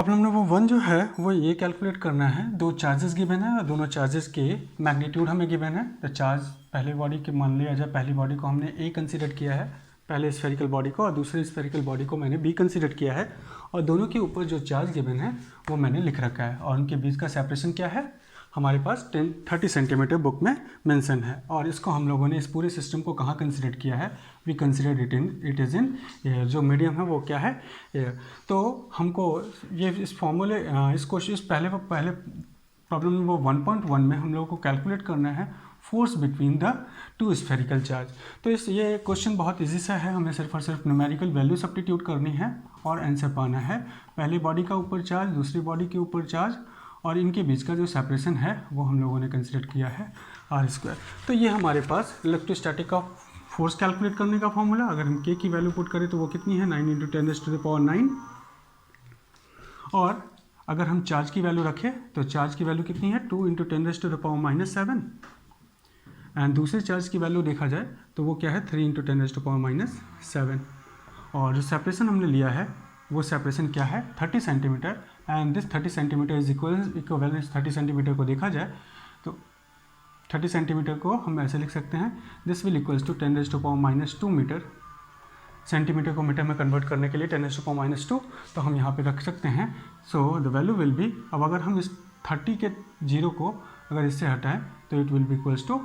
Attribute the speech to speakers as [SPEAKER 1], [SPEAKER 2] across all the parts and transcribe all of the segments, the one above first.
[SPEAKER 1] Problem number 1 जो है वो ये कैलकुलेट करना है, दो चार्जेस गिवन है और दोनों चार्जेस के मैग्नीट्यूड हमें गिवन है। तो चार्ज पहले बॉडी के मान लिया जाए, पहली बॉडी को हमने ए कंसीडर किया है, पहले स्फेरिकल बॉडी को, और दूसरी स्फेरिकल बॉडी को मैंने बी कंसीडर किया है, और दोनों के ऊपर जो चार्ज गिवन है वो मैंने लिख रखा है, और उनके बीच का सेपरेशन क्या है हमारे पास 30 सेंटीमीटर बुक में मेंशन है। और इसको हम लोगों ने इस पूरे सिस्टम को कहाँ कंसिडर किया है, we consider it is in air. जो मीडियम है वो क्या है, एयर। तो हमको ये इस फॉर्मूले इस पहले प्रॉब्लम नंबर 1.1 में हम लोगों को कैलकुलेट करना है force between the two spherical charge. तो ये क्वेश्चन बहुत इजी सा है, हमें सिर्फ और सिर्फ न्यूमेरिकल वैल्यू सब्स्टिट्यूट करनी है और आंसर पाना है। पहली बॉडी का ऊपर चार्ज, दूसरी बॉडी के ऊपर चार्ज, और इनके बीच का जो सेपरेशन है वो हम लोगों ने कंसिडर किया है r²। तो ये हमारे पास इलेक्ट्रोस्टैटिक का फोर्स कैलकुलेट करने का फॉर्मूला। अगर हम k की वैल्यू पुट करें तो वो कितनी है, 9 × 10⁻⁹। और अगर हम चार्ज की वैल्यू रखें तो चार्ज की वैल्यू कितनी है, 2 × 10⁻⁷। एंड दूसरे चार्ज की वैल्यू देखा जाए तो वो क्या है, 3 × 10⁻⁷। और जो सेपरेशन हमने लिया है वो सेपरेशन क्या है, 30 centimetre. And this 30 centimetre is equal 30 centimetre को देखा जाए तो 30 सेंटीमीटर को हम ऐसे लिख सकते हैं, this will equals to 10⁻⁻² metre. Centimetre को मीटर में कन्वर्ट करने के लिए 10⁻², तो हम यहाँ पे रख सकते हैं। So the value will B, अब अगर हम इस 30 के जीरो को अगर इससे हटाएं तो it will be equals to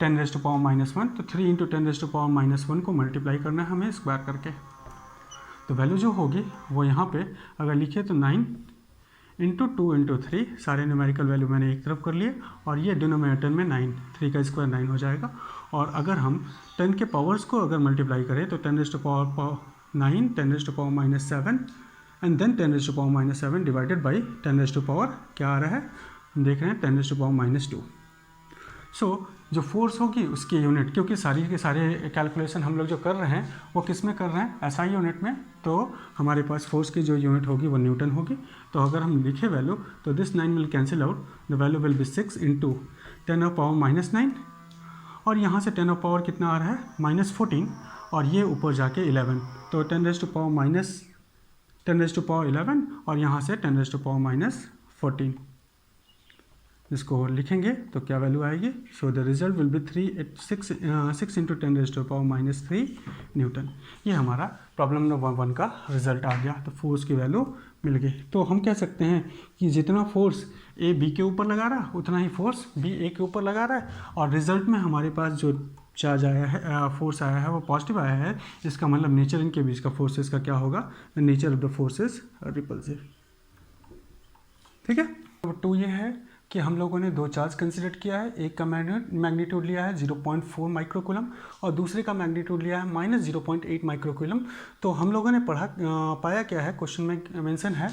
[SPEAKER 1] 10⁻⁻1। तो 3 × 10⁻⁻1 को मल्टीप्लाई करना है हमें स्क्वायर करके। तो वैल्यू जो होगी वो यहाँ पे अगर लिखे तो 9 × 2 × 3, सारे न्यूमेरिकल वैल्यू मैंने एक तरफ कर लिए, और ये डिनोमिनेटर में 9, 3 का स्क्वायर 9 हो जाएगा। और अगर हम 10 के पावर्स को अगर मल्टीप्लाई करें तो 10⁻9, 10⁻⁻7 एंड देन 10⁻⁻7 डिवाइडेड बाई 10⁻, क्या आ रहा है, देख रहे हैं 10⁻²। सो जो फोर्स होगी उसकी यूनिट, क्योंकि सारी के सारे कैलकुलेशन हम लोग जो कर रहे हैं वो किस में कर रहे हैं, एसआई यूनिट में, तो हमारे पास फोर्स की जो यूनिट होगी वो न्यूटन होगी। तो अगर हम लिखे वैल्यू तो this 9 will cancel out, the value will B 6 × 10⁻⁻9, और यहाँ से 10⁻ कितना आ रहा है, -14, और ये ऊपर जाके 11, तो 10⁻11 और यहाँ से 10⁻14। इसको लिखेंगे तो क्या वैल्यू आएगी, so the result will B 6 × 10⁻³ Newton. ये हमारा प्रॉब्लम नंबर 1 का रिजल्ट आ गया। तो फोर्स की वैल्यू मिल गई। तो हम कह सकते हैं कि जितना फोर्स ए बी के ऊपर लगा रहा है उतना ही फोर्स बी ए के ऊपर लगा रहा है, और रिजल्ट में हमारे पास जो चार्ज आया है, फोर्स आया है वो पॉजिटिव आया है। इसका मतलब नेचर इनके बीच का फोर्सेस का क्या होगा, the nature of the forces repulsive. ठीक है। नंबर 2 ये है कि हम लोगों ने दो चार्ज कंसिडर किया है, एक का मैग्नीट्यूड लिया है 0.4 माइक्रोकूलम और दूसरे का मैग्नीट्यूड लिया है -0.8 माइक्रोकूलम। तो हम लोगों ने पाया क्या है, क्वेश्चन में मेंशन है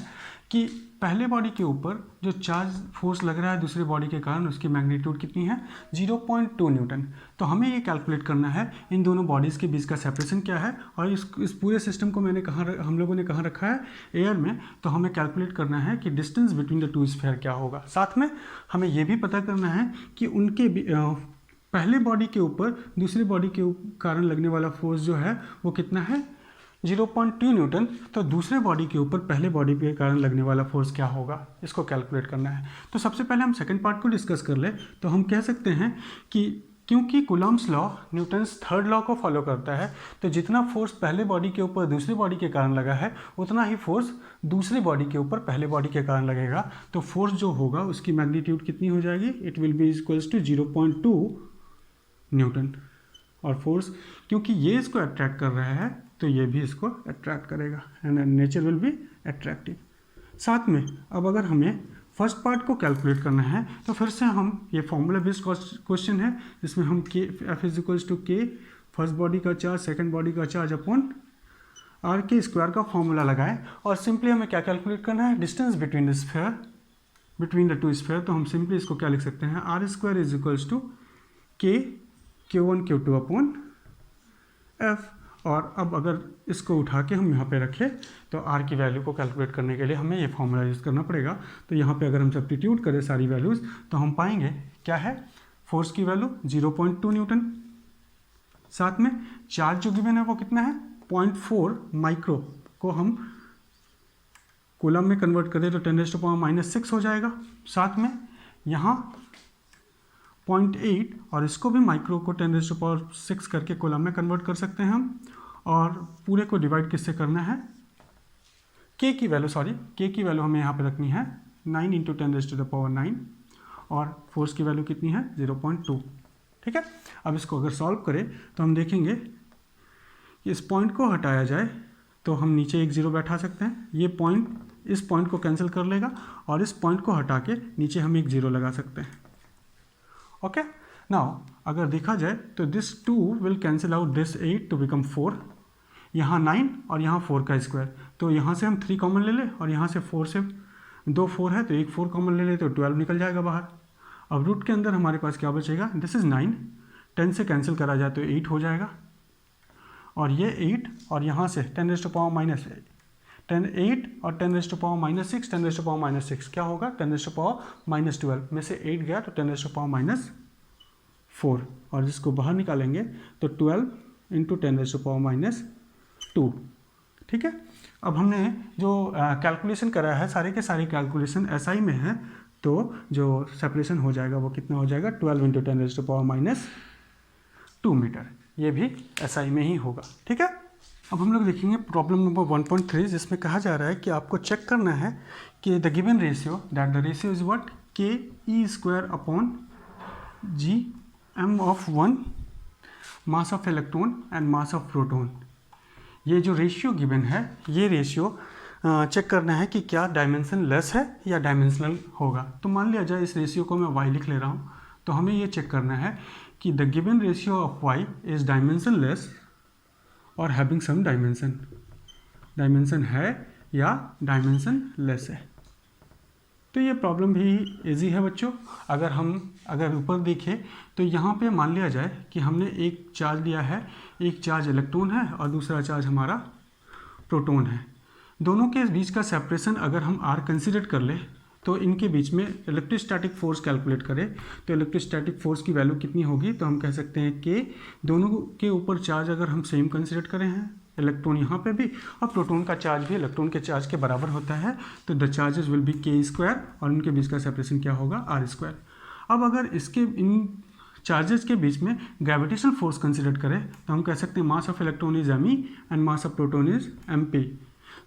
[SPEAKER 1] कि पहले बॉडी के ऊपर जो चार्ज फोर्स लग रहा है दूसरे बॉडी के कारण, उसकी मैग्नीट्यूड कितनी है, 0.2 न्यूटन। तो हमें ये कैलकुलेट करना है इन दोनों बॉडीज़ के बीच का सेपरेशन क्या है, और इस पूरे सिस्टम को हम लोगों ने कहाँ रखा है, एयर में। तो हमें कैलकुलेट करना है कि distance between the two sphere क्या होगा। साथ में हमें ये भी पता करना है कि उनके पहले बॉडी के ऊपर दूसरी बॉडी के कारण लगने वाला फोर्स जो है वो कितना है, 0.2 न्यूटन। तो दूसरे बॉडी के ऊपर पहले बॉडी के कारण लगने वाला फोर्स क्या होगा, इसको कैलकुलेट करना है। तो सबसे पहले हम सेकंड पार्ट को डिस्कस कर ले। तो हम कह सकते हैं कि क्योंकि Coulomb's law Newton's third law को फॉलो करता है, तो जितना फोर्स पहले बॉडी के ऊपर दूसरी बॉडी के कारण लगा है उतना ही फोर्स दूसरी बॉडी के ऊपर पहले बॉडी के कारण लगेगा। तो फोर्स जो होगा उसकी मैग्नीट्यूड कितनी हो जाएगी, it will be equals to 0.2 newton. और फोर्स क्योंकि ये इसको अट्रैक्ट कर रहा है तो ये भी इसको अट्रैक्ट करेगा, and nature will be attractive. साथ में अब अगर हमें फर्स्ट पार्ट को कैलकुलेट करना है तो फिर से हम ये फॉर्मूला बेस्ड क्वेश्चन है, जिसमें हम F इज इक्वल्स टू के फर्स्ट बॉडी का चार्ज सेकंड बॉडी का चार्ज अपॉन आर के स्क्वायर का फॉर्मूला लगाएं, और सिंपली हमें क्या कैलकुलेट करना है, distance between the sphere, between the two sphere. तो हम सिंपली इसको क्या लिख सकते हैं, r² इज इक्वल्स टू के Q1 Q2 अपॉन F। और अब अगर इसको उठा के हम यहाँ पे रखें तो r की वैल्यू को कैलकुलेट करने के लिए हमें ये फॉर्मूला यूज़ करना पड़ेगा। तो यहाँ पे अगर हम सब्स्टिट्यूट करें सारी वैल्यूज़ तो हम पाएंगे क्या है, फोर्स की वैल्यू 0.2 न्यूटन, साथ में चार्ज जो गिवन है वो कितना है 0.4 माइक्रो को हम कूलम में कन्वर्ट करें तो 10⁻⁻⁶ हो जाएगा। साथ में यहाँ 0.8 और इसको भी माइक्रो को 10⁻6 करके कूलम में कन्वर्ट कर सकते हैं हम। और पूरे को डिवाइड किससे करना है, के की वैल्यू हमें यहाँ पे रखनी है 9 × 10⁻9 और फोर्स की वैल्यू कितनी है 0.2। ठीक है, अब इसको अगर सॉल्व करें तो हम देखेंगे कि इस पॉइंट को हटाया जाए तो हम नीचे एक 0 बैठा सकते हैं, ये पॉइंट इस पॉइंट को कैंसिल कर लेगा और इस पॉइंट को हटा के नीचे हम एक 0 लगा सकते हैं। ओके, नाउ अगर देखा जाए तो this 2 will cancel out this 8 to become 4, यहाँ 9 और यहाँ 4 का स्क्वायर, तो यहाँ से हम 3 कॉमन ले लें और यहाँ से 4 से 2 4 है तो एक 4 कॉमन ले लें तो 12 निकल जाएगा बाहर। अब रूट के अंदर हमारे पास क्या बचेगा, दिस इज़ 9, 10 से कैंसिल करा जाए तो 8 हो जाएगा और ये 8 और यहाँ से 10⁻⁻8 और 10⁻⁻6 10⁻⁻6 क्या होगा 10⁻⁻12 में से 8 गया तो 10⁻⁻4 और जिसको बाहर निकालेंगे तो 12 × 10⁻⁻2। ठीक है, अब हमने जो कैलकुलेशन करा है सारे के सारे कैलकुलेशन SI में है, तो जो सेपरेशन हो जाएगा वो कितना हो जाएगा 12 × 10⁻⁻2 मीटर, ये भी SI में ही होगा। ठीक है, अब हम लोग देखेंगे प्रॉब्लम नंबर 1.3 जिसमें कहा जा रहा है कि आपको चेक करना है कि the given ratio that the ratio is what Ke²/g of 1 mass of electron and mass of proton. ये जो रेशियो गिवन है ये रेशियो चेक करना है कि क्या डायमेंशन लेस है या डायमेंशनल होगा। तो मान लिया जाए इस रेशियो को मैं y लिख ले रहा हूँ, तो हमें ये चेक करना है कि the given ratio of y is dimension less और हैविंग सम डायमेंशन है या डायमेंशन लेस है। तो ये प्रॉब्लम भी इजी है बच्चों। अगर ऊपर देखें तो यहाँ पे मान लिया जाए कि हमने एक चार्ज लिया है, एक चार्ज इलेक्ट्रॉन है और दूसरा चार्ज हमारा प्रोटॉन है। दोनों के बीच का सेपरेशन अगर हम r कंसीडर कर ले तो इनके बीच में इलेक्ट्रोस्टैटिक फोर्स कैलकुलेट करें तो इलेक्ट्रोस्टैटिक फोर्स की वैल्यू कितनी होगी, तो हम कह सकते हैं कि दोनों के ऊपर चार्ज अगर हम सेम कंसीडर करें हैं, इलेक्ट्रॉन यहाँ पे भी और प्रोटॉन का चार्ज भी इलेक्ट्रॉन के चार्ज के बराबर होता है, तो the charges will be K² और उनके बीच का सेपरेशन क्या होगा R²। अब अगर इन चार्जेस के बीच में ग्रेविटेशनल फोर्स कंसीडर करें तो हम कह सकते हैं mass of electron is m and mass of proton is mp।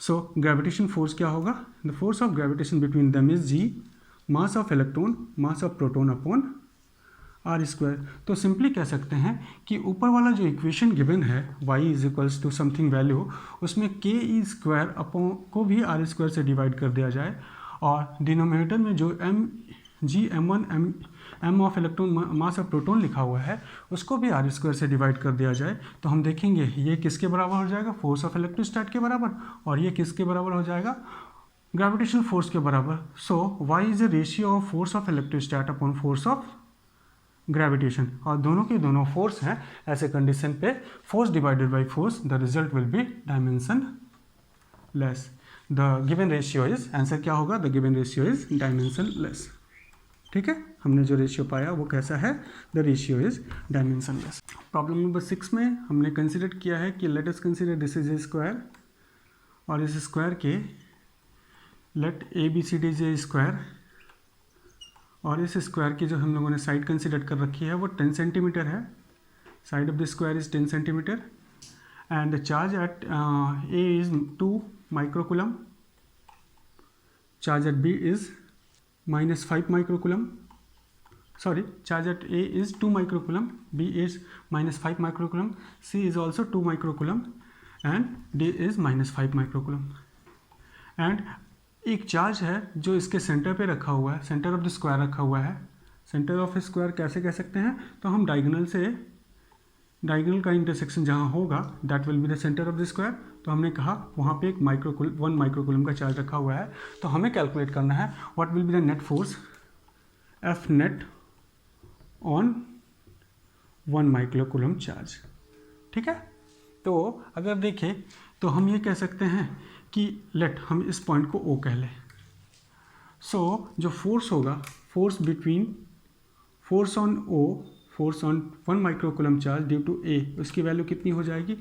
[SPEAKER 1] So gravitation force क्या होगा, the force of gravitation between them is g mass of electron mass of proton upon R²। तो simply कह सकते हैं कि ऊपर वाला जो इक्वेशन गिवन है y is equals to something value, उसमें Ke² अपॉन को भी R² से डिवाइड कर दिया जाए और डिनोमिनेटर में जो m of electron mass of proton लिखा हुआ है उसको भी R² से डिवाइड कर दिया जाए, तो हम देखेंगे ये किसके बराबर हो जाएगा, फोर्स ऑफ इलेक्ट्रोस्टैट के बराबर, और ये किसके बराबर हो जाएगा, ग्रेविटेशनल फोर्स के बराबर। So y is a ratio of force of electrostat upon force of gravitation, और दोनों के दोनों फोर्स हैं। ऐसे कंडीशन पे force divided by force the result will be dimensionless. The given ratio is, answer क्या होगा, the given ratio is dimensionless. ठीक है, हमने जो रेशियो पाया वो कैसा है, the ratio is dimensionless. Problem number 6 में हमने कंसिडर किया है कि let us consider this is a square और इस स्क्वायर के let ABCD is a square और इस स्क्वायर की जो हम लोगों ने साइड कंसिडर कर रखी है वो 10 सेंटीमीटर है। Side of the square is 10 centimetre and the charge at A is 2 microcoulomb, charge at B is -5 microcoulomb, sorry, charge at A is 2 microcoulomb, B is -5 microcoulomb, C is also 2 microcoulomb and D is -5 microcoulomb। And एक charge है जो इसके centre पे रखा हुआ है, centre of the square रखा हुआ है। सेंटर ऑफ स्क्वायर कैसे कह सकते हैं, तो हम डायगोनल का इंटरसेक्शन जहाँ होगा that will be the centre of the square. तो हमने कहा वहाँ पे एक 1 माइक्रोकूलम का चार्ज रखा हुआ है, तो हमें कैलकुलेट करना है what will be the net force F net on 1 microcoulomb charge. ठीक है, तो अगर देखें तो हम ये कह सकते हैं कि लेट हम इस पॉइंट को O कह लें। सो जो फोर्स होगा, force on 1 microcoulomb charge due to A, उसकी वैल्यू कितनी हो जाएगी,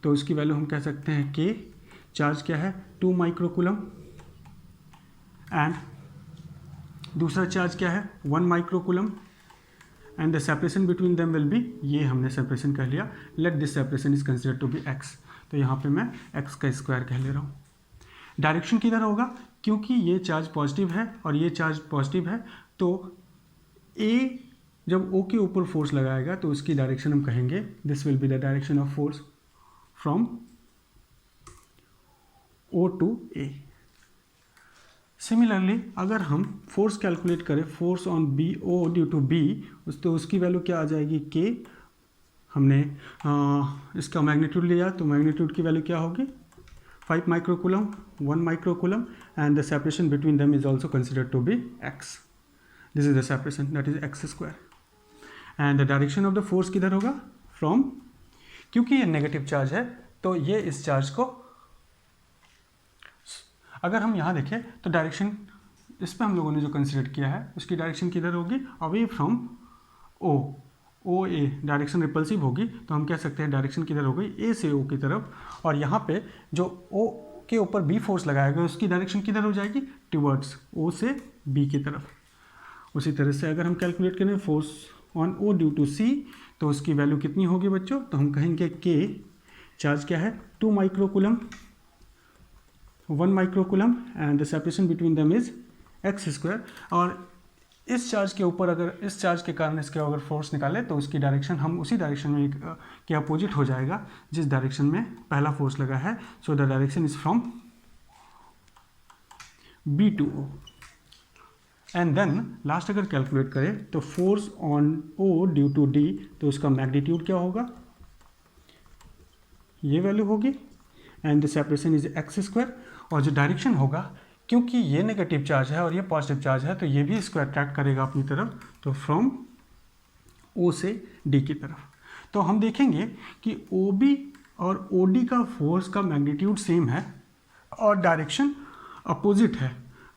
[SPEAKER 1] तो उसकी वैल्यू हम कह सकते हैं K। चार्ज क्या है 2 माइक्रोकूलम एंड दूसरा चार्ज क्या है 1 microcoulomb and the separation between them will be, ये हमने सेपरेशन कह लिया, let this separation is consider to be x, तो यहाँ पे मैं x का स्क्वायर कह ले रहा हूँ। डायरेक्शन किधर होगा, क्योंकि ये चार्ज पॉजिटिव है और ये चार्ज पॉजिटिव है, तो A जब O के ऊपर फोर्स लगाएगा तो उसकी डायरेक्शन हम कहेंगे this will be the direction of force from O to A। Similarly अगर हम फोर्स कैलकुलेट करें, force on BO due to B, तो उसकी वैल्यू क्या आ जाएगी K। हमने इसका मैग्नीट्यूड लिया तो मैग्नीट्यूड की वैल्यू क्या होगी 5 microcoulomb 1 microcoulomb and the separation between them is also considered to be x। This is the separation that is x square and the direction of the force किधर होगा from, क्योंकि ये negative charge है तो ये इस चार्ज को, अगर हम यहाँ देखें तो डायरेक्शन इस पर हम लोगों ने जो कंसिडर किया है उसकी डायरेक्शन किधर होगी away from O A, direction repulsive होगी, तो हम कह सकते हैं डायरेक्शन किधर हो गई ए से ओ की तरफ, और यहाँ पे जो ओ के ऊपर बी फोर्स लगाएगा उसकी डायरेक्शन किधर हो जाएगी टुवर्ड्स ओ से बी की तरफ। उसी तरह से अगर हम कैलकुलेट करें force on O due to C, तो उसकी वैल्यू कितनी होगी बच्चों, तो हम कहेंगे के चार्ज क्या है 2 microcoulomb 1 microcoulomb and the separation between them is x square. और इस चार्ज के ऊपर अगर इस चार्ज के कारण इसके अगर फोर्स निकाले तो उसकी डायरेक्शन हम उसी डायरेक्शन में के अपोजिट हो जाएगा जिस डायरेक्शन में पहला फोर्स लगा है। So the direction is from B to O and then last अगर कैलकुलेट करें तो force on O due to D, तो उसका मैग्नीट्यूड क्या होगा, ये वैल्यू होगी and the separation is x square. और जो डायरेक्शन होगा, क्योंकि ये नेगेटिव चार्ज है और ये पॉजिटिव चार्ज है, तो ये भी स्क्वायर ट्रैक्ट करेगा अपनी तरफ, तो फ्रॉम O से D की तरफ। तो हम देखेंगे कि OB और OD का फोर्स का मैग्नीट्यूड सेम है और डायरेक्शन अपोजिट है,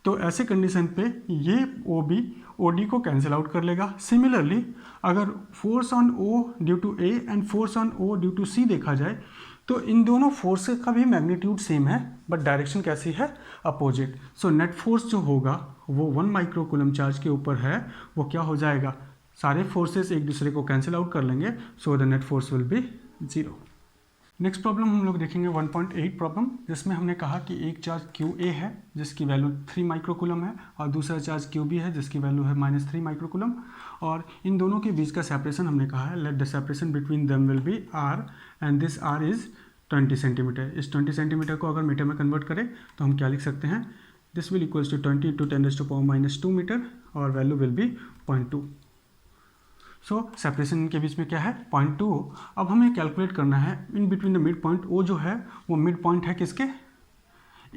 [SPEAKER 1] तो ऐसे कंडीशन पे ये OB OD को कैंसिल आउट कर लेगा। सिमिलरली अगर force on O due to A and force on O due to C देखा जाए तो इन दोनों फोर्सेस का भी मैग्नीट्यूड सेम है बट डायरेक्शन कैसी है अपोजिट। सो नेट फोर्स जो होगा वो 1 माइक्रोकूलम चार्ज के ऊपर है, वो क्या हो जाएगा, सारे फोर्सेस एक दूसरे को कैंसिल आउट कर लेंगे, सो the net force will be 0। Next problem हम लोग देखेंगे 1.8 प्रॉब्लम, जिसमें हमने कहा कि एक चार्ज QA है जिसकी वैल्यू 3 माइक्रोकूलम है और दूसरा चार्ज QB है जिसकी वैल्यू है -3 माइक्रोकूलम, और इन दोनों के बीच का सेपरेशन हमने कहा है let the separation between them will B R and this R is 20 centimetre. इस 20 सेंटीमीटर को अगर मीटर में कन्वर्ट करें तो हम क्या लिख सकते हैं, this will equals to 20 × 10⁻⁻2 metre और value will be 0.2। So separation के बीच में क्या है 0.2। अब हमें कैलकुलेट करना है in between the mid point, O जो है वो मिड पॉइंट है किसके,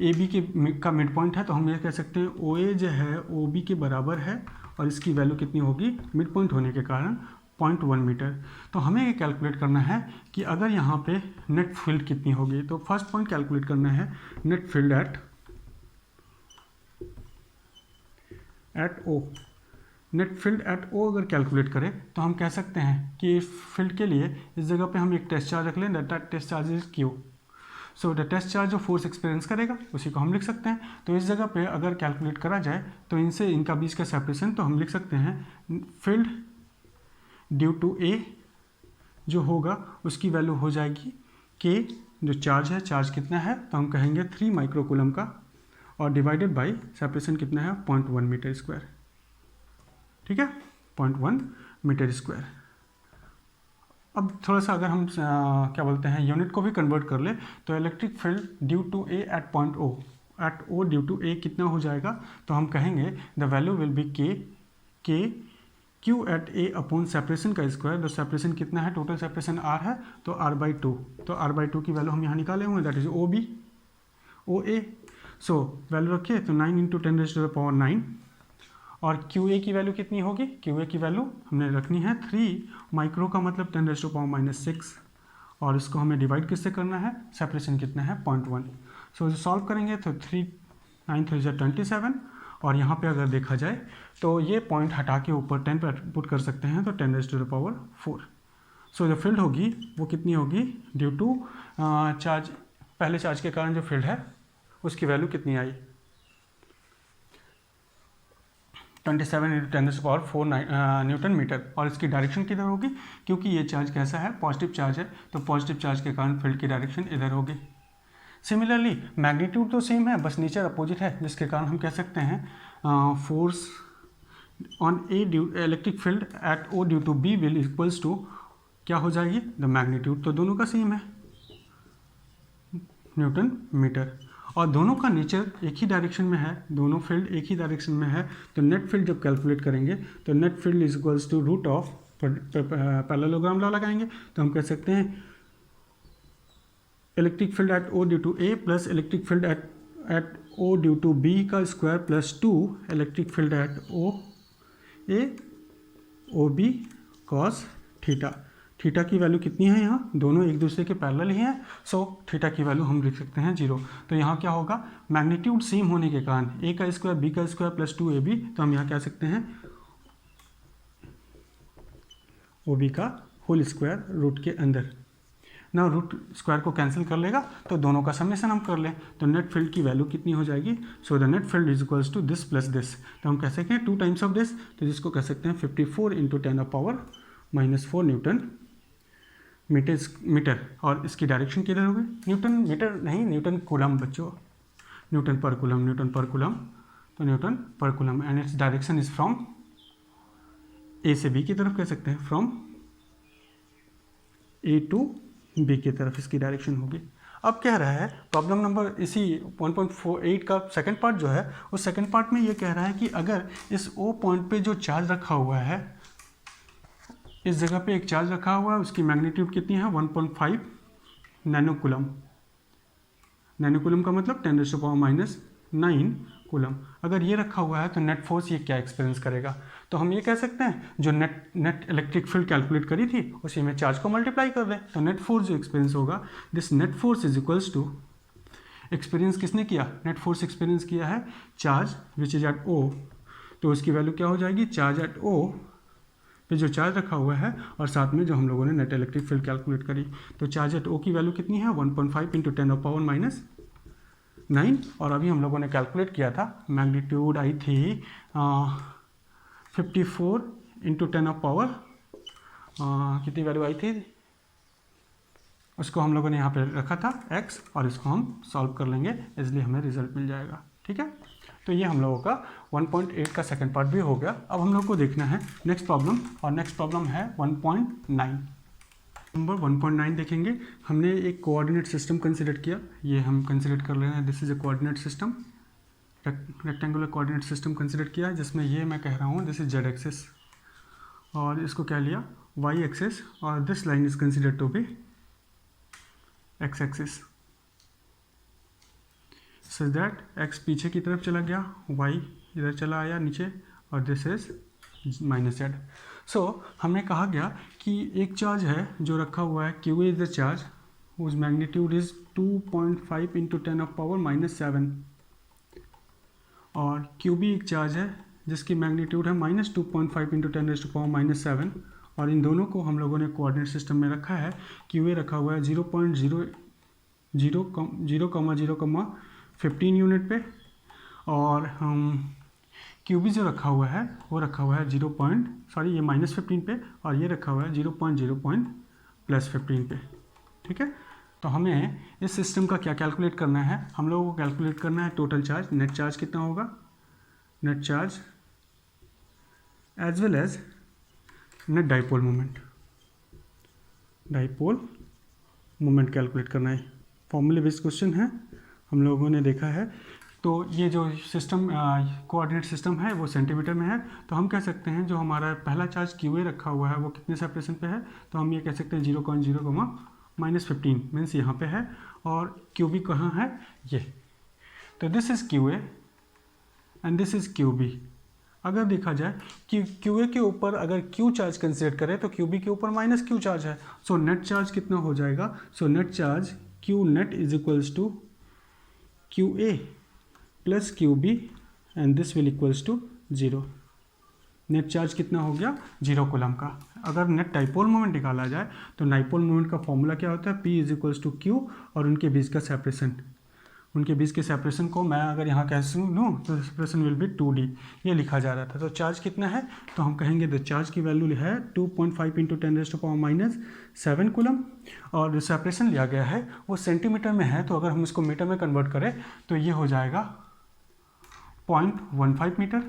[SPEAKER 1] AB के का मिड पॉइंट है, तो हम ये कह सकते हैं OA जो है OB के बराबर है और इसकी वैल्यू कितनी होगी मिड पॉइंट होने के कारण 0.1 मीटर। तो हमें ये कैलकुलेट करना है कि अगर यहाँ पे नेट फील्ड कितनी होगी, तो फर्स्ट पॉइंट कैलकुलेट करना है net field at O। Net field at O अगर कैलकुलेट करें तो हम कह सकते हैं कि इस फील्ड के लिए इस जगह पे हम एक टेस्ट चार्ज रख लें, that test charge is Q। So the test charge जो फोर्स एक्सपीरियंस करेगा उसी को हम लिख सकते हैं। तो इस जगह पे अगर कैलकुलेट करा जाए तो इनसे इनका बीच का सेपरेशन तो हम लिख सकते हैं फील्ड ड्यू टू A जो होगा उसकी वैल्यू हो जाएगी K, जो चार्ज है, चार्ज कितना है तो हम कहेंगे 3 माइक्रोकूलम का, और डिवाइडेड बाई सेपरेशन कितना है 0.1 मीटर स्क्वायर, ठीक है 0.1 मीटर स्क्वायर। अब थोड़ा सा अगर हम क्या बोलते हैं यूनिट को भी कन्वर्ट कर ले तो electric field due to A at point O at O due to A कितना हो जाएगा, तो हम कहेंगे the value will be K Q at A upon separation का स्क्वायर। तो सेपरेशन कितना है, टोटल सेपरेशन R है तो R/2, तो R/2 की वैल्यू हम यहाँ निकाले हुए that is OA। So value रखिए तो 9 × 10⁻⁹ और QA की वैल्यू कितनी होगी, QA की वैल्यू हमने रखनी है 3 माइक्रो का मतलब 10⁻⁻6, और इसको हमें डिवाइड किससे करना है, सेपरेशन कितना है 0.1। सो सॉल्व करेंगे तो 3 9 3 27, और यहाँ पे अगर देखा जाए तो ये पॉइंट हटा के ऊपर 10 पर पुट कर सकते हैं तो 10⁻⁴। सो जो फील्ड होगी वो कितनी होगी ड्यू टू चार्ज, पहले चार्ज के कारण जो फील्ड है उसकी वैल्यू कितनी आई, 27 इंटू 10⁴ न्यूटन मीटर। और इसकी डायरेक्शन किधर होगी, क्योंकि ये चार्ज कैसा है, पॉजिटिव चार्ज है, तो पॉजिटिव चार्ज के कारण फील्ड की डायरेक्शन इधर होगी। सिमिलरली मैग्नीट्यूड तो सेम है, बस नेचर अपोजिट है, जिसके कारण हम कह सकते हैं force on A electric field at O due to B will equals to क्या हो जाएगी, द मैग्नीट्यूड तो दोनों का सेम है, न्यूटन मीटर, और दोनों का नेचर एक ही डायरेक्शन में है, दोनों फील्ड एक ही डायरेक्शन में है, तो नेट फील्ड जब कैलकुलेट करेंगे तो net field is equals to root of parallelogram law लगाएंगे तो हम कह सकते हैं electric field at O due to A plus electric field at O due to B का square plus 2 electric field at O A O B cos theta. Theta की value कितनी है, यहाँ दोनों एक दूसरे के पैरेलल ही हैं, सो थीटा की वैल्यू हम लिख सकते हैं 0। तो यहाँ क्या होगा, मैग्नीट्यूड सेम होने के कारण ए का स्क्वायर बी का स्क्वायर प्लस 2ab, तो हम यहाँ कह सकते हैं ओ बी का होल स्क्वायर रूट के अंदर। ना रूट स्क्वायर को कैंसिल कर लेगा तो दोनों का समेशन हम कर लें, तो नेट फील्ड की वैल्यू कितनी हो जाएगी, so the net field is equals to this plus this, तो हम कह सकते हैं 2 टाइम्स ऑफ दिस, तो जिसको कह सकते हैं 54 इंटू 10⁻⁴ न्यूटन मीटर। और इसकी डायरेक्शन किधर होगी, न्यूटन मीटर नहीं, न्यूटन कूलम बच्चों, न्यूटन पर कूलम, तो न्यूटन पर coulomb, and its direction is from A से बी की तरफ, कह सकते हैं फ्रॉम ए टू बी की तरफ इसकी डायरेक्शन होगी। अब कह रहा है प्रॉब्लम नंबर इसी 1.48 का सेकंड पार्ट जो है, उस सेकंड पार्ट में ये कह रहा है कि अगर इस ओ पॉइंट पे जो चार्ज रखा हुआ है, इस जगह पे एक चार्ज रखा हुआ है, उसकी मैग्नीट्यूड कितनी है 1.5 नैनोकूलम। नैनोकूलम का मतलब 10⁻⁹ कूलम। अगर ये रखा हुआ है तो नेट फोर्स ये क्या एक्सपीरियंस करेगा, तो हम ये कह सकते हैं जो नेट इलेक्ट्रिक फील्ड कैलकुलेट करी थी उसी में चार्ज को मल्टीप्लाई कर दें, तो नेट फोर्स जो एक्सपीरियंस होगा, this net force is equals to, experience किसने किया, नेट फोर्स एक्सपीरियंस किया है charge which is at O, तो उसकी वैल्यू क्या हो जाएगी, चार्ज एट ओ पे जो चार्ज रखा हुआ है और साथ में जो हम लोगों ने नेट इलेक्ट्रिक फील्ड कैलकुलेट करी, तो चार्ज एट ओ की वैल्यू कितनी है 1.5 इंटू 10⁻⁹ और अभी हम लोगों ने कैलकुलेट किया था मैग्नीट्यूड आई थी 54 इंटू 10⁻, कितनी वैल्यू आई थी, उसको हम लोगों ने यहाँ पे रखा था x, और इसको हम सॉल्व कर लेंगे, इसलिए हमें रिजल्ट मिल जाएगा। ठीक है, तो ये हम लोगों का 1.8 का सेकंड पार्ट भी हो गया। अब हम लोग को देखना है नेक्स्ट प्रॉब्लम, और नेक्स्ट प्रॉब्लम है 1.9। नंबर 1.9 देखेंगे, हमने एक कोऑर्डिनेट सिस्टम कंसिडर किया, ये हम कंसिडर कर रहे हैं, this is A coordinate system, rectangular coordinate system consider किया, जिसमें ये मैं कह रहा हूँ दिस इज जेड एक्सिस, और इसको क्या लिया वाई एक्सिस, और this line is consider to be X axis, such that x पीछे की तरफ चला गया, y इधर चला आया नीचे, और दिस इज -z। सो हमें कहा गया कि एक चार्ज है जो रखा हुआ है, q is the charge whose magnitude is 2.5 into 10⁻⁷, और qb एक चार्ज है जिसकी मैग्नीट्यूड है -2.5 इंटू 10⁻⁷, और इन दोनों को हम लोगों ने कोऑर्डिनेट सिस्टम में रखा है। qa रखा हुआ है 0.0,0,15 यूनिट पे, और हम क्यूबी जो रखा हुआ है वो रखा हुआ है ये -15 पे, और ये रखा हुआ है 0.0+15 पे। ठीक है, तो हमें इस सिस्टम का क्या कैलकुलेट करना है, हम लोगों को कैलकुलेट करना है टोटल चार्ज, नेट चार्ज कितना होगा, net charge as well as net dipole moment calculate करना है। फॉर्मूले बेस्ड क्वेश्चन है, हम लोगों ने देखा है। तो ये जो सिस्टम कोऑर्डिनेट सिस्टम है वो सेंटीमीटर में है, तो हम कह सकते हैं जो हमारा पहला चार्ज क्यूए रखा हुआ है वो कितने सेपरेशन पे है, तो हम ये कह सकते हैं 0.0, मीन्स यहाँ पे है, और क्यूबी कहाँ है ये, तो this is QA and this is QB. अगर देखा जाए कि क्यूए के ऊपर अगर क्यू चार्ज कंसिडर करें तो क्यूबी के ऊपर -q चार्ज है, सो नेट चार्ज कितना हो जाएगा, so net charge Q net is equals to QA plus QB and this will equals to 0। Net charge कितना हो गया 0 कूलम का। अगर नेट डाइपोल मोमेंट निकाला जाए तो डाइपोल मोमेंट का फॉर्मूला क्या होता है, P is equals to Q और उनके बीच का सेपरेशन उनके बीच के सेपरेशन को मैं अगर यहाँ कह लूँ तो सेपरेशन विल बी 2d, ये लिखा जा रहा था। तो चार्ज कितना है, तो हम कहेंगे द चार्ज की वैल्यू है 2.5 इंटू 10⁻⁻7 कूलम, और जो सेपरेशन लिया गया है वो सेंटीमीटर में है, तो अगर हम इसको मीटर में कन्वर्ट करें तो ये हो जाएगा 0.15 मीटर,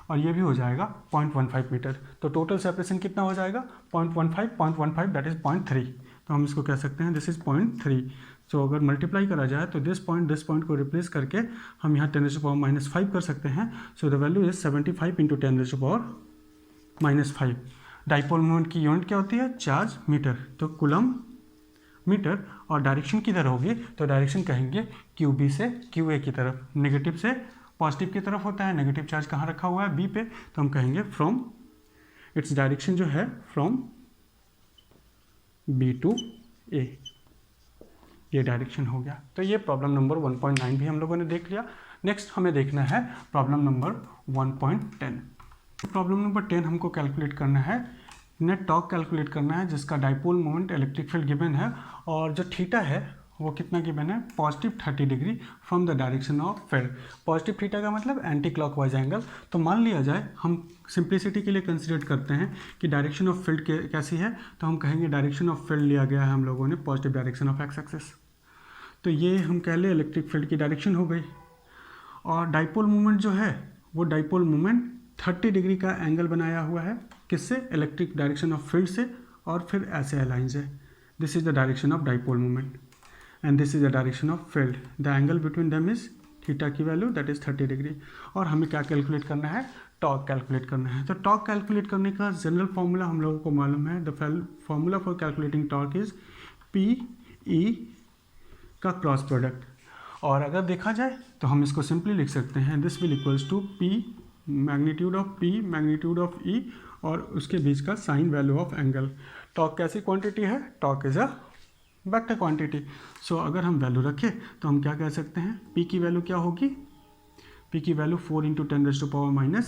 [SPEAKER 1] और ये भी हो जाएगा 0.15 मीटर। तो टोटल सेपरेशन कितना हो जाएगा 0.15 दैट इज 0.3, तो हम इसको कह सकते हैं दिस इज 0.3। सो अगर मल्टीप्लाई करा जाए तो दिस पॉइंट को रिप्लेस करके हम यहाँ 10⁻⁻5 कर सकते हैं। So the value is 75 into 10⁻⁻5। Dipole moment की यूनिट क्या होती है, चार्ज मीटर, तो कूलम मीटर, और डायरेक्शन किधर होगी, तो डायरेक्शन कहेंगे QB से QA की तरफ, नेगेटिव से पॉजिटिव की तरफ होता है। नेगेटिव चार्ज कहाँ रखा हुआ है, B पे, तो हम कहेंगे फ्रॉम इट्स डायरेक्शन जो है फ्रॉम B to A, ये डायरेक्शन हो गया। तो ये प्रॉब्लम नंबर 1.9 भी हम लोगों ने देख लिया। नेक्स्ट हमें देखना है प्रॉब्लम नंबर 1.10। प्रॉब्लम नंबर 10 हमको कैलकुलेट करना है, नेट टॉर्क कैलकुलेट करना है, जिसका dipole moment electric field given है, और जो थीटा है वो कितना गिवन है, positive 30 degree from the direction of field. Positive theta का मतलब एंटी क्लॉकवाइज एंगल। तो मान लिया जाए, हम सिंप्लिसिटी के लिए कंसिडर करते हैं कि डायरेक्शन ऑफ फील्ड कैसी है, तो हम कहेंगे डायरेक्शन ऑफ फील्ड लिया गया है हम लोगों ने positive direction of x axis, तो ये हम कह लें इलेक्ट्रिक फील्ड की डायरेक्शन हो गई। और डाइपोल मोमेंट जो है वो डाइपोल मोमेंट 30 डिग्री का एंगल बनाया हुआ है, किससे, इलेक्ट्रिक डायरेक्शन ऑफ फील्ड से, और फिर ऐसे अलाइन से। This is the direction of dipole moment and this is the direction of field. The angle between them is theta की वैल्यू दैट इज 30 डिग्री। और हमें क्या कैलकुलेट करना है, टॉर्क कैलकुलेट करना है। तो टॉर्क कैलकुलेट करने का जनरल फॉर्मूला हम लोगों को मालूम है, the formula for calculating torque is PE का क्रॉस प्रोडक्ट। और अगर देखा जाए तो हम इसको सिंपली लिख सकते हैं, this will equals to P magnitude of P magnitude of E और उसके बीच का sine value of angle. Torque कैसी क्वांटिटी है, torque is a vector quantity. So अगर हम वैल्यू रखें तो हम क्या कह सकते हैं, P की वैल्यू क्या होगी, P की वैल्यू 4 इंटू 10⁻⁹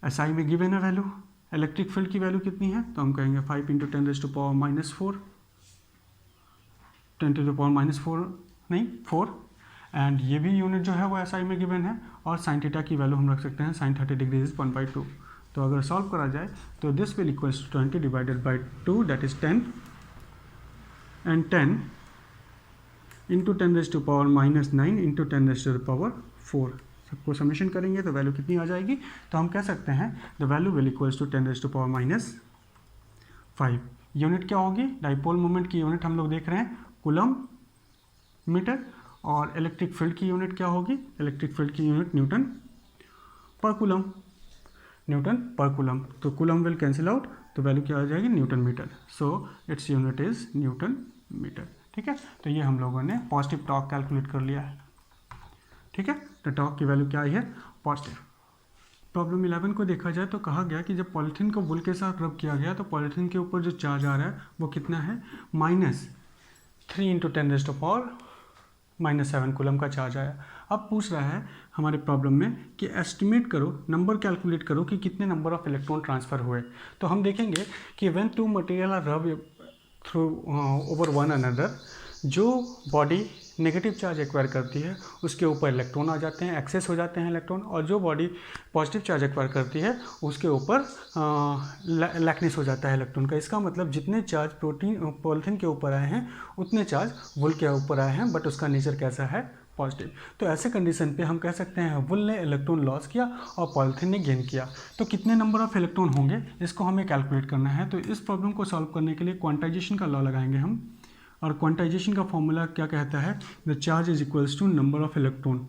[SPEAKER 1] SI में गिवन है वैल्यू। इलेक्ट्रिक फील्ड की वैल्यू कितनी है, तो हम कहेंगे 5 इंटू 10⁻⁻4 4, एंड ये भी यूनिट जो है वो SI में गिवन है। और साइन थीटा की वैल्यू हम रख सकते हैं, साइन 30 डिग्री इज 1/2। तो अगर सॉल्व करा जाए तो this will equals to 20 divided by 2 that is 10, and 10 into 10⁻⁹ into 10⁻⁴। सबको समेशन करेंगे तो वैल्यू कितनी आ जाएगी, तो हम कह सकते हैं the value will equals to 10⁻⁵। Unit क्या होगी, डाइपोल मोमेंट की यूनिट हम लोग देख रहे हैं कूलम मीटर, और इलेक्ट्रिक फील्ड की यूनिट क्या होगी, इलेक्ट्रिक फील्ड की यूनिट न्यूटन पर कूलम, न्यूटन पर कूलम। तो कूलम विल कैंसिल आउट, तो वैल्यू क्या आ जाएगी, newton metre. So its unit is newton metre. ठीक है, तो ये हम लोगों ने पॉजिटिव टॉर्क कैलकुलेट कर लिया है। ठीक है, तो टॉर्क की वैल्यू क्या आई है, पॉजिटिव। प्रॉब्लम 11 को देखा जाए तो कहा गया कि जब पॉलीथीन को वुल के साथ रब किया गया तो पॉलीथीन के ऊपर जो चार्ज आ रहा है वो कितना है, -3 इंटू 10⁻⁻7 कूलम का चार्ज आया। अब पूछ रहा है हमारे प्रॉब्लम में कि एस्टिमेट करो, नंबर कैलकुलेट करो कि कितने नंबर ऑफ इलेक्ट्रॉन ट्रांसफ़र हुए। तो हम देखेंगे कि व्हेन टू मटेरियल आर रब थ्रू ओवर वन अनदर, जो बॉडी नेगेटिव चार्ज एक्वायर करती है उसके ऊपर इलेक्ट्रॉन आ जाते हैं, एक्सेस हो जाते हैं इलेक्ट्रॉन, और जो बॉडी पॉजिटिव चार्ज एक्वायर करती है उसके ऊपर लैकनेस हो जाता है इलेक्ट्रॉन का। इसका मतलब जितने चार्ज पॉलीथीन के ऊपर आए हैं उतने चार्ज वुल के ऊपर आए हैं, बट उसका नेचर कैसा है, पॉजिटिव। तो ऐसे कंडीशन पे हम कह सकते हैं वुल ने इलेक्ट्रॉन लॉस किया और पॉलीथीन ने गेन किया। तो कितने नंबर ऑफ इलेक्ट्रॉन होंगे इसको हमें कैलकुलेट करना है। तो इस प्रॉब्लम को सॉल्व करने के लिए क्वांटाइजेशन का लॉ लगाएंगे हम, और क्वांटाइजेशन का फॉर्मूला क्या कहता है, the charge is equals to number of electron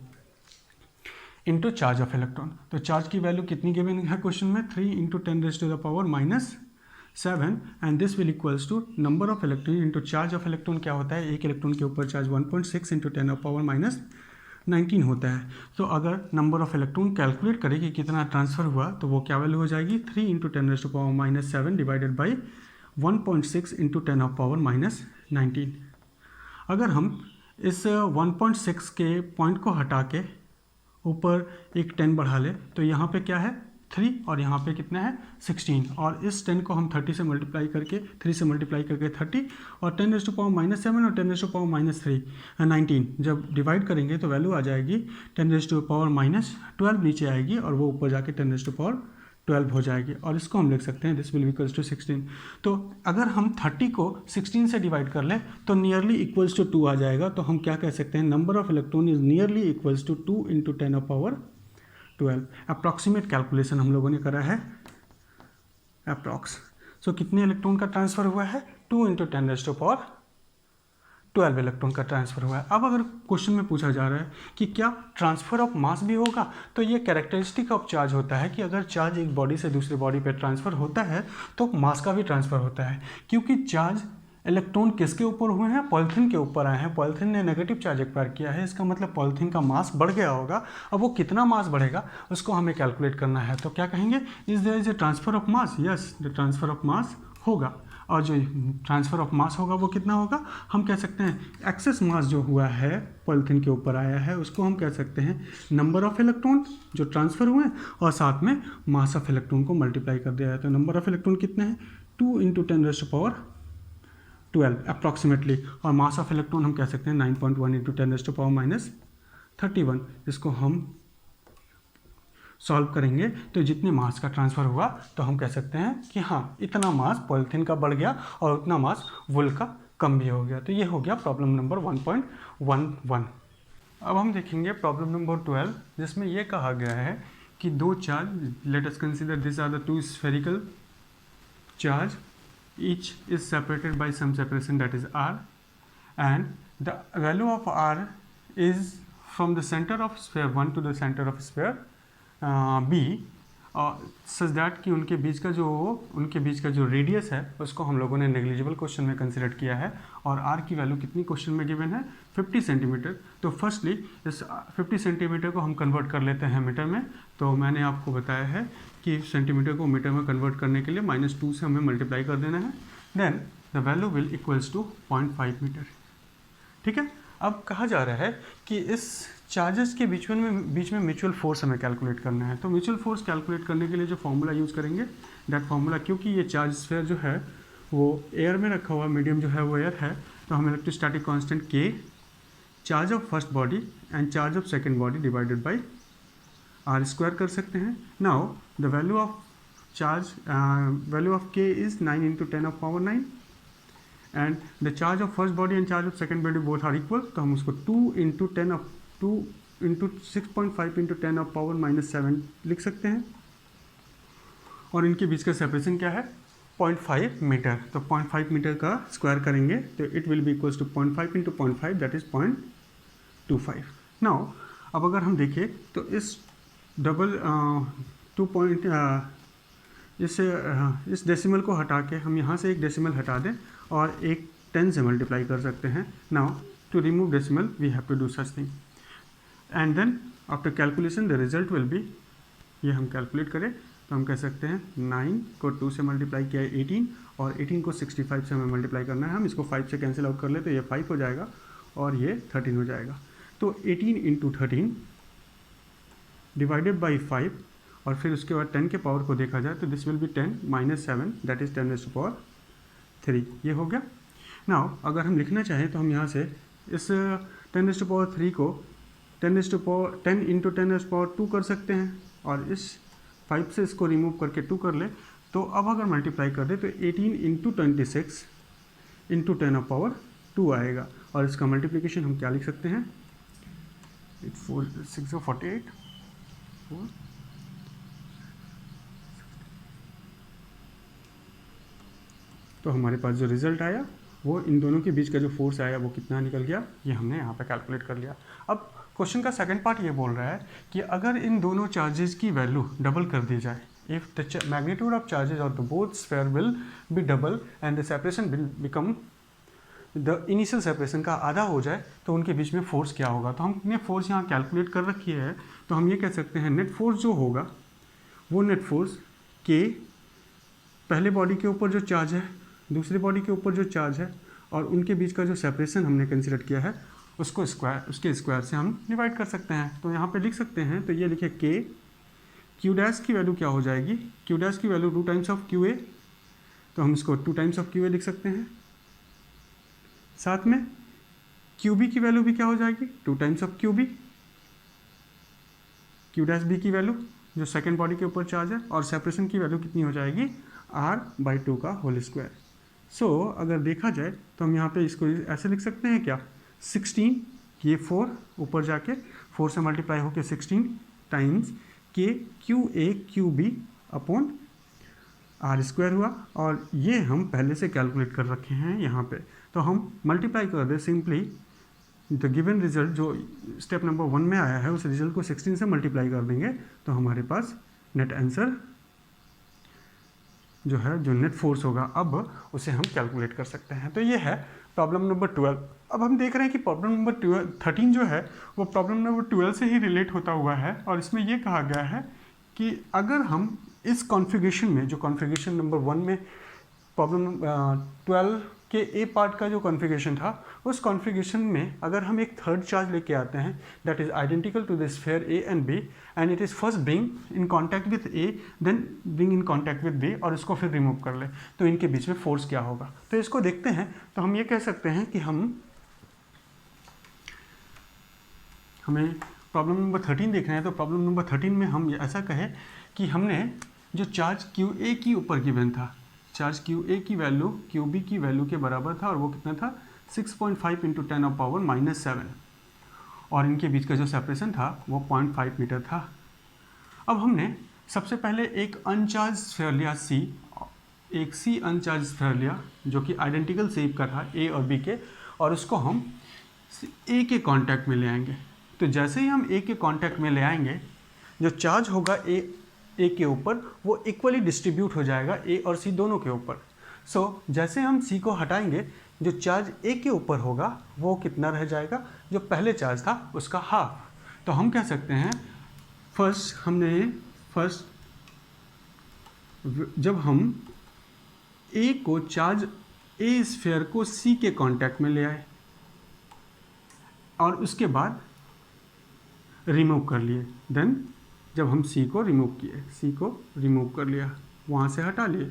[SPEAKER 1] into charge of electron. तो चार्ज की वैल्यू कितनी गिवन है क्वेश्चन में, 3 इंटू 10⁻⁻7, and this will equals to number of electron into charge of electron. क्या होता है, एक इलेक्ट्रॉन के ऊपर चार्ज 1.6 इंटू 10⁻⁻19 होता है। तो अगर नंबर ऑफ इलेक्ट्रॉन कैलकुलेट करें कि कितना ट्रांसफ़र हुआ तो वो क्या वैल्यू हो जाएगी, 3 इंटू 10⁻⁻7 डिवाइडेड बाई 1.6 इंटू 10⁻⁻19। अगर हम इस 1.6 के पॉइंट को हटा के ऊपर एक 10 बढ़ा ले तो यहाँ पे क्या है 3 और यहाँ पे कितना है 16, और इस 10 को हम 30 से मल्टीप्लाई करके 3 से मल्टीप्लाई करके 30 और 10⁻⁻7 और 10⁻⁻3 19 जब डिवाइड करेंगे तो वैल्यू आ जाएगी 10⁻⁻12 नीचे आएगी और वो ऊपर जाके 10⁻12 हो जाएगी, और इसको हम लिख सकते हैं दिस विल इक्वल्स टू 16। तो अगर हम 30 को 16 से डिवाइड कर लें तो नियरली इक्वल्स टू 2 आ जाएगा। तो हम क्या कह सकते हैं, number of electron is nearly equals to 2 × 10⁻12। Approximate calculation हम लोगों ने करा है अप्रॉक्स। सो कितने इलेक्ट्रॉन का ट्रांसफर हुआ है, 2 × 10⁻12 इलेक्ट्रॉन का ट्रांसफर हुआ है। अब अगर क्वेश्चन में पूछा जा रहा है कि क्या ट्रांसफर ऑफ मास भी होगा, तो ये कैरेक्टरिस्टिक ऑफ चार्ज होता है कि अगर चार्ज एक बॉडी से दूसरे बॉडी पे ट्रांसफर होता है तो मास का भी ट्रांसफर होता है, क्योंकि चार्ज इलेक्ट्रॉन किसके ऊपर हुए हैं, पॉलीथीन के ऊपर आए हैं। पॉलीथीन ने नेगेटिव चार्ज एक्वायर किया है, इसका मतलब पॉलीथीन का मास बढ़ गया होगा। अब वो कितना मास बढ़ेगा उसको हमें कैलकुलेट करना है। तो क्या कहेंगे, is there is a transfer of mass, yes the transfer of mass होगा, और जो ट्रांसफर ऑफ मास होगा वो कितना होगा, हम कह सकते हैं एक्सेस मास जो हुआ है पॉलीथीन के ऊपर आया है उसको हम कह सकते हैं नंबर ऑफ इलेक्ट्रॉन जो ट्रांसफर हुए और साथ में मास ऑफ इलेक्ट्रॉन को मल्टीप्लाई कर दिया है। तो नंबर ऑफ इलेक्ट्रॉन कितने हैं, 2 × 10⁻12 अप्रॉक्सीमेटली, और मास ऑफ इलेक्ट्रॉन हम कह सकते हैं 9.1 × 10⁻31। इसको हम सॉल्व करेंगे तो जितने मास का ट्रांसफ़र हुआ तो हम कह सकते हैं कि हाँ इतना मास पॉलीथीन का बढ़ गया और उतना मास वुल का कम भी हो गया। तो ये हो गया प्रॉब्लम नंबर 1.11। अब हम देखेंगे प्रॉब्लम नंबर 12, जिसमें ये कहा गया है कि दो charge, let us consider this are the two spherical charge, each is separated by some separation that is r, and the value of r is from the center of sphere 1 to the center of sphere b, such that कि उनके बीच का जो radius है उसको हम लोगों ने negligible question में कंसिडर किया है, और r की वैल्यू कितनी क्वेश्चन में गिवन है 50 सेंटीमीटर। तो फर्स्टली इस 50 सेंटीमीटर को हम कन्वर्ट कर लेते हैं मीटर में। तो मैंने आपको बताया है कि सेंटीमीटर को मीटर में कन्वर्ट करने के लिए -2 से हमें मल्टीप्लाई कर देना है, then the value will equals to 0.5 metre. ठीक है, अब कहा जा रहा है कि इस चार्जेस के बीच में म्यूचुअल फोर्स हमें कैलकुलेट करना है। तो म्यूचुअल फोर्स कैलकुलेट करने के लिए जो फॉर्मूला यूज़ करेंगे दैट फार्मूला, क्योंकि ये चार्ज स्फीयर जो है वो एयर में रखा हुआ, मीडियम जो है वो एयर है, तो हम electrostatic constant K, charge of first body and charge of second body divided by r² कर सकते हैं। Now the value of K is 9 × 10⁻9 and the charge of first body and charge of second body both are equal, तो हम उसको 2 × 6.5 × 10⁻⁻7 लिख सकते हैं, और इनके बीच का सेपरेशन क्या है 0.5 मीटर। तो 0.5 मीटर का स्क्वायर करेंगे तो it will be equals to 0.5 × 0.5 that is 0.25। Now अब अगर हम देखें तो इस इस डेसिमल को हटा के हम यहाँ से एक डेसिमल हटा दें और एक 10 से मल्टीप्लाई कर सकते हैं। Now to remove decimal we have to do such thing, and then after calculation the result will be, ये हम कैलकुलेट करें तो हम कह सकते हैं 9 को 2 से मल्टीप्लाई किया है 18, और 18 को 65 से हमें मल्टीप्लाई करना है। हम इसको 5 से कैंसिल आउट कर ले तो ये 5 हो जाएगा और ये 13 हो जाएगा। तो 18 × 13 डिवाइडेड बाई 5, और फिर उसके बाद 10 के पावर को देखा जाए तो this will B 10 - 7 that is 10⁻3, ये हो गया। नाउ अगर हम लिखना चाहें तो हम यहाँ से इस 10⁻3 को 10 × 10⁻2 कर सकते हैं, और इस 5 से इसको रिमूव करके 2 कर ले। तो अब अगर मल्टीप्लाई कर दे तो 18 × 26 × 10⁻2 आएगा, और इसका मल्टीप्लिकेशन हम क्या लिख सकते हैं 4 6 48 4। तो हमारे पास जो रिजल्ट आया वो इन दोनों के बीच का जो फोर्स आया वो कितना निकल गया, ये हमने यहाँ पे कैलकुलेट कर लिया। अब क्वेश्चन का सेकंड पार्ट ये बोल रहा है कि अगर इन दोनों चार्जेस की वैल्यू डबल कर दी जाए, if the magnitude of charges of the both sphere will be double and the separation will become the initial separation का आधा हो जाए, तो उनके बीच में फोर्स क्या होगा। तो हमने फोर्स यहाँ कैलकुलेट कर रखी है, तो हम ये कह सकते हैं नेट फोर्स जो होगा वो नेट फोर्स K, पहले बॉडी के ऊपर जो चार्ज है, दूसरी बॉडी के ऊपर जो चार्ज है, और उनके बीच का जो सेपरेशन हमने कंसिडर किया है उसके स्क्वायर से हम डिवाइड कर सकते हैं। तो यहाँ पे लिख सकते हैं, तो ये लिखे K क्यू डैश की वैल्यू क्या हो जाएगी, क्यू डैश की value 2 times of Q A, तो हम इसको 2 टाइम्स ऑफ क्यू ए लिख सकते हैं। साथ में क्यू बी की वैल्यू भी क्या हो जाएगी, 2 times of Q B, Q dash B की वैल्यू जो सेकेंड बॉडी के ऊपर चार्ज है, और सेपरेशन की वैल्यू कितनी हो जाएगी, r/2 का होल स्क्वायर। सो अगर देखा जाए तो हम यहाँ पे इसको ऐसे लिख सकते हैं क्या, 16, ये 4 ऊपर जाके 4 से मल्टीप्लाई होकर 16 टाइम्स के Q A Q B upon R square हुआ, और ये हम पहले से कैलकुलेट कर रखे हैं यहाँ पे, तो हम मल्टीप्लाई कर दें सिंपली द गिवन रिजल्ट जो स्टेप नंबर 1 में आया है उस रिजल्ट को 16 से मल्टीप्लाई कर देंगे, तो हमारे पास नेट आंसर जो है, जो नेट फोर्स होगा, अब उसे हम कैलकुलेट कर सकते हैं। तो ये है प्रॉब्लम नंबर 12। अब हम देख रहे हैं कि प्रॉब्लम नंबर 13 जो है वो प्रॉब्लम नंबर 12 से ही रिलेट होता हुआ है, और इसमें ये कहा गया है कि अगर हम इस कॉन्फ़िगरेशन में, जो कॉन्फ़िगरेशन नंबर 1 में प्रॉब्लम 12 के ए पार्ट का जो कॉन्फ़िगरेशन था, उस कॉन्फ़िगरेशन में अगर हम एक थर्ड चार्ज लेके आते हैं that is identical to the sphere A and B, and it is first bring in contact with A, then bring in contact with B, और इसको फिर रिमूव कर ले, तो इनके बीच में फोर्स क्या होगा। तो इसको देखते हैं, तो हम ये कह सकते हैं कि हमें प्रॉब्लम नंबर 13 देख रहे हैं, तो प्रॉब्लम नंबर 13 में हम ऐसा कहें कि हमने जो चार्ज क्यू ए की ऊपर गिवन था, चार्ज क्यू ए की वैल्यू क्यू बी की वैल्यू के बराबर था, और वो कितना था 6.5 × 10⁻⁻⁷, और इनके बीच का जो सेपरेशन था वो 0.5 मीटर था। अब हमने सबसे पहले एक अनचार्ज स्फीयर लिया सी, एक सी अनचार्ज स्फीयर लिया जो कि आइडेंटिकल शेप का था ए और बी के, और उसको हम ए के कांटेक्ट में ले आएंगे। तो जैसे ही हम ए के कांटेक्ट में ले आएंगे, जो चार्ज होगा ए के ऊपर वो इक्वली डिस्ट्रीब्यूट हो जाएगा ए और सी दोनों के ऊपर। सो जैसे हम सी को हटाएंगे, जो चार्ज ए के ऊपर होगा वो कितना रह जाएगा, जो पहले चार्ज था उसका हाफ। तो हम कह सकते हैं फर्स्ट जब हम ए को चार्ज ए स्फीयर को सी के कांटेक्ट में ले आए और उसके बाद रिमूव कर लिए, देन जब हम सी को रिमूव कर लिया, वहाँ से हटा लिए,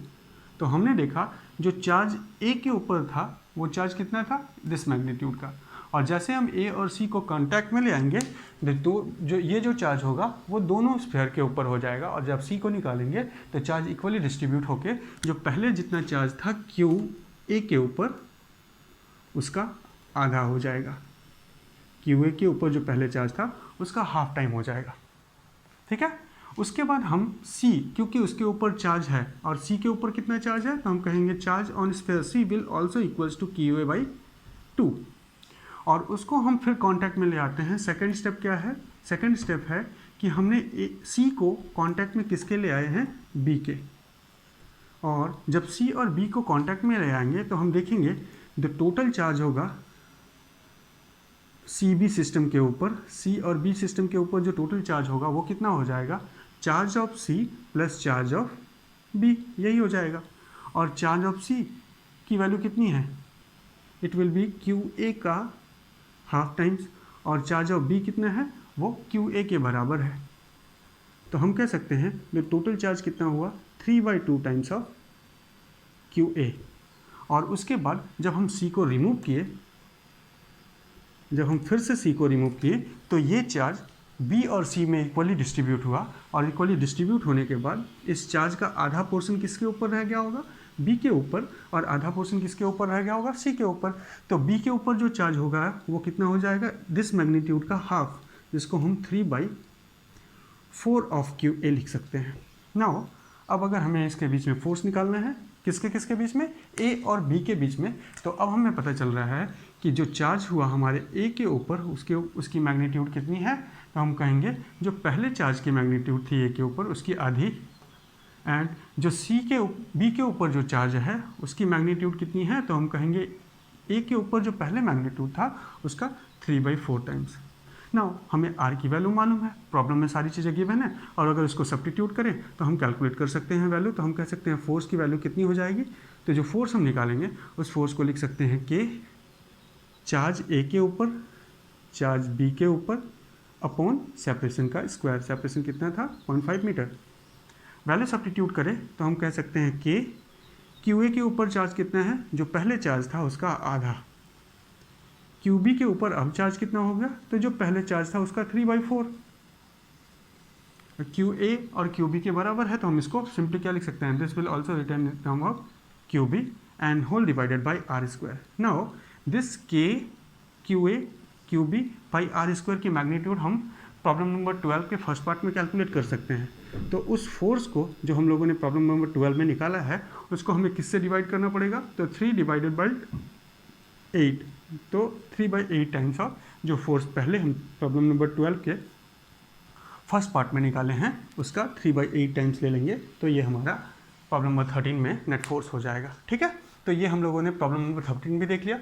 [SPEAKER 1] तो हमने देखा जो चार्ज ए के ऊपर था वो चार्ज कितना था, दिस मैग्नीट्यूड का, और जैसे हम ए और सी को कांटेक्ट में ले आएंगे तो जो चार्ज होगा वो दोनों स्फीयर के ऊपर हो जाएगा, और जब सी को निकालेंगे तो चार्ज इक्वली डिस्ट्रीब्यूट होके जो पहले जितना चार्ज था क्यू ए के ऊपर उसका आधा हो जाएगा, क्यू ए के ऊपर जो पहले चार्ज था उसका हाफ टाइम हो जाएगा। ठीक है, उसके बाद हम सी, क्योंकि उसके ऊपर चार्ज है और सी के ऊपर कितना चार्ज है, तो हम कहेंगे charge on sphere C will also equals to QA/2, और उसको हम फिर कांटेक्ट में ले आते हैं। सेकंड स्टेप क्या है, सेकंड स्टेप है कि हमने सी को कांटेक्ट में किसके ले आए हैं, बी के, और जब सी और बी को कांटेक्ट में ले आएंगे तो हम देखेंगे जो टोटल चार्ज होगा सी बी सिस्टम के ऊपर, सी और बी सिस्टम के ऊपर जो टोटल चार्ज होगा वो कितना हो जाएगा, charge of C plus charge of B, यही हो जाएगा। और चार्ज ऑफ सी की वैल्यू कितनी है, it will B Q A का हाफ टाइम्स, और चार्ज ऑफ बी कितना है, वो क्यू ए के बराबर है। तो हम कह सकते हैं जो टोटल चार्ज कितना हुआ, 3/2 टाइम्स ऑफ क्यू ए। और उसके बाद जब हम सी को रिमूव किए, जब हम फिर से सी को रिमूव किए तो ये चार्ज बी और सी में इक्वली डिस्ट्रीब्यूट हुआ, और इक्वली डिस्ट्रीब्यूट होने के बाद इस चार्ज का आधा पोर्शन किसके ऊपर रह गया होगा, बी के ऊपर, और आधा पोर्शन किसके ऊपर रह गया होगा, सी के ऊपर। तो बी के ऊपर जो चार्ज होगा वो कितना हो जाएगा, दिस मैग्नीट्यूड का हाफ, जिसको हम 3/4 ऑफ क्यू ए लिख सकते हैं। नाउ अब अगर हमें इसके बीच में फोर्स निकालना है, किसके बीच में, ए और बी के बीच में, तो अब हमें पता चल रहा है कि जो चार्ज हुआ हमारे ए के ऊपर उसकी मैग्नीट्यूड कितनी है, तो हम कहेंगे जो पहले चार्ज की मैग्नीट्यूड थी ए के ऊपर उसकी आधी, एंड जो बी के ऊपर जो चार्ज है उसकी मैग्नीट्यूड कितनी है, तो हम कहेंगे ए के ऊपर जो पहले मैग्नीट्यूड था उसका 3/4 टाइम्स। नाउ हमें आर की वैल्यू मालूम है, प्रॉब्लम में सारी चीज़ें गिवन है, और अगर इसको सब्स्टिट्यूट करें तो हम कैलकुलेट कर सकते हैं वैल्यू। तो हम कह सकते हैं फोर्स की वैल्यू कितनी हो जाएगी, तो जो फोर्स हम निकालेंगे उस फोर्स को लिख सकते हैं के चार्ज ए के ऊपर चार्ज बी के ऊपर अपॉन सेपरेशन का स्क्वायर। सेपरेशन कितना था, 0.5 मीटर। वैल्यू सब्स्टिट्यूट करें तो हम कह सकते हैं कि क्यू ए के ऊपर चार्ज कितना है, जो पहले चार्ज था उसका आधा। क्यू बी के ऊपर अब चार्ज कितना हो गया, तो जो पहले चार्ज था उसका 3/4। क्यू ए और क्यू बी के बराबर है, तो हम इसको सिंपली क्या लिख सकते हैं, this will also return in term of Q b and whole divided by r square. Now this k Q A Q b by r square की मैग्नीट्यूड हम प्रॉब्लम नंबर 12 के फर्स्ट पार्ट में calculate कर सकते हैं। तो उस force को जो हम लोगों ने प्रॉब्लम नंबर 12 में निकाला है, उसको हमें किससे डिवाइड करना पड़ेगा, तो 3 डिवाइडेड बाई 8, तो 3/8 टाइम्स ऑफ जो फोर्स पहले हम प्रॉब्लम नंबर 12 के फर्स्ट पार्ट में निकाले हैं उसका 3/8 टाइम्स ले लेंगे, तो ये हमारा प्रॉब्लम नंबर 13 में नेट फोर्स हो जाएगा। ठीक है, तो ये हम लोगों ने प्रॉब्लम नंबर 13 भी देख लिया।